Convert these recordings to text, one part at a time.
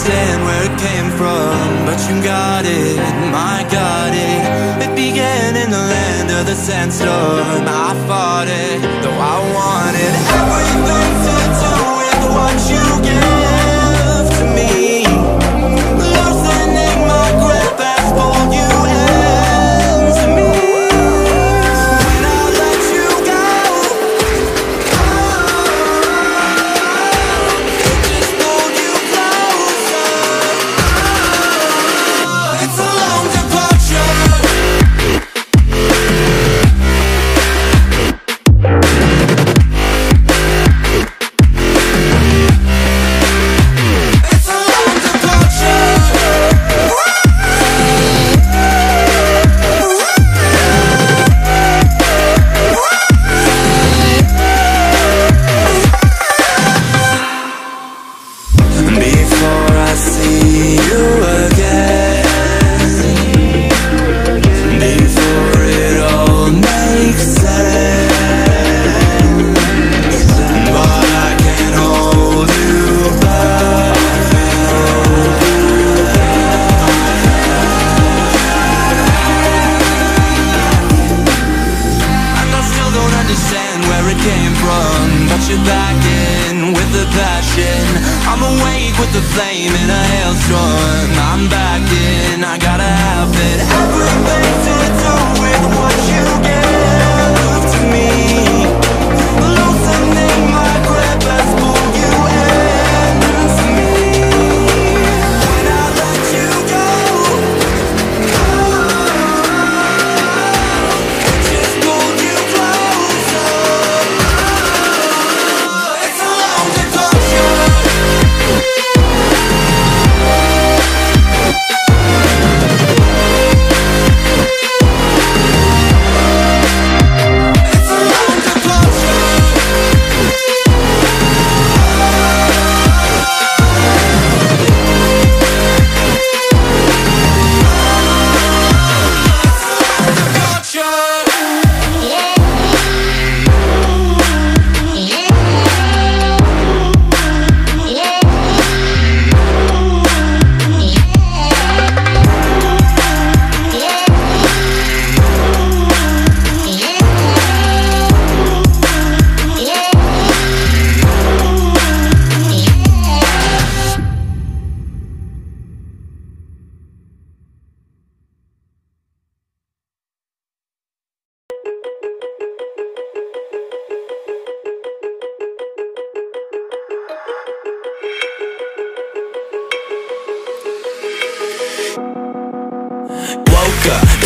understand where it came from, but you got it, I got it. It began in the land of the sandstorm. I fought it, though I wanted everything to do with what you give to me. Loosening my grip as pulled you into me. When I let you go, it just pulled you closer. It's a long departure.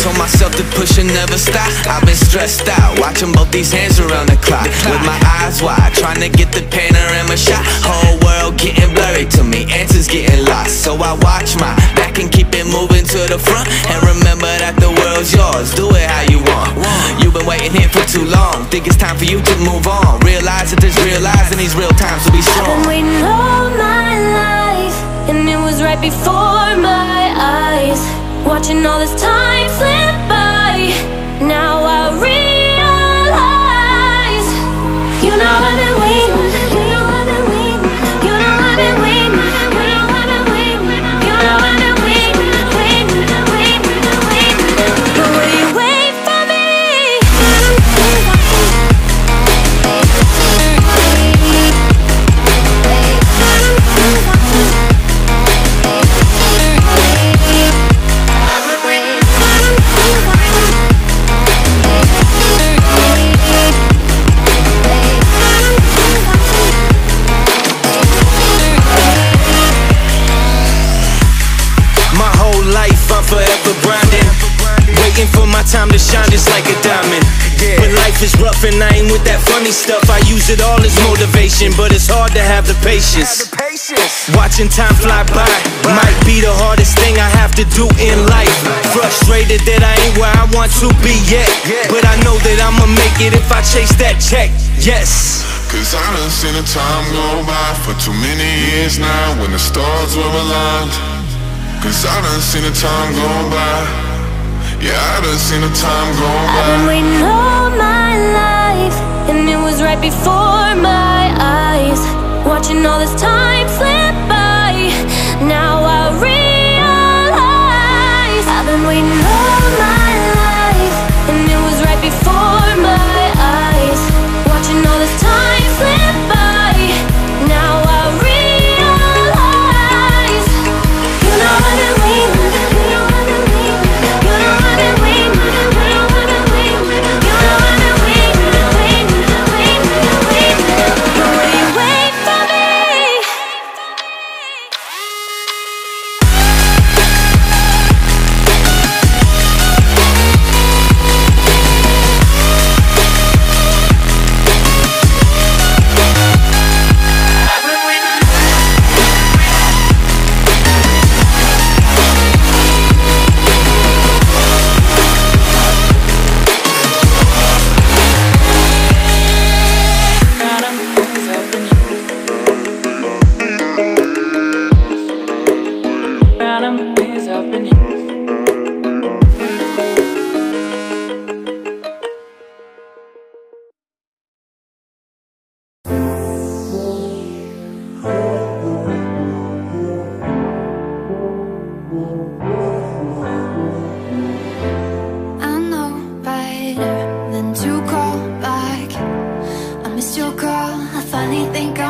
Told myself to push and never stop. I've been stressed out, watching both these hands around the clock. With my eyes wide, trying to get the panorama shot. Whole world getting blurry to me, answers getting lost. So I watch my back and keep it moving to the front. And remember that the world's yours, do it how you want. You've been waiting here for too long, think it's time for you to move on. Realize that there's real lies in these real times, so be strong. I've been waiting all my life, and it was right before my eyes. Watching all this time slip by, now I realize. You know I've been waiting, you know I've been waiting, you know I've been waiting, you know I've been waiting, you know I've been waiting, waiting, waiting, waiting. But will you wait for me? Forever grinding, waiting for my time to shine just like a diamond. But life is rough and I ain't with that funny stuff. I use it all as motivation, but it's hard to have the patience. Watching time fly by might be the hardest thing I have to do in life. Frustrated that I ain't where I want to be yet, but I know that I'ma make it if I chase that check. Yes. Cause I done seen the time go by for too many years now, when the stars were aligned. Cause I done seen the time go by. Yeah, I done seen the time go by. I've been waiting all my life, and it was right before my eyes. Watching all this time slip by, now really think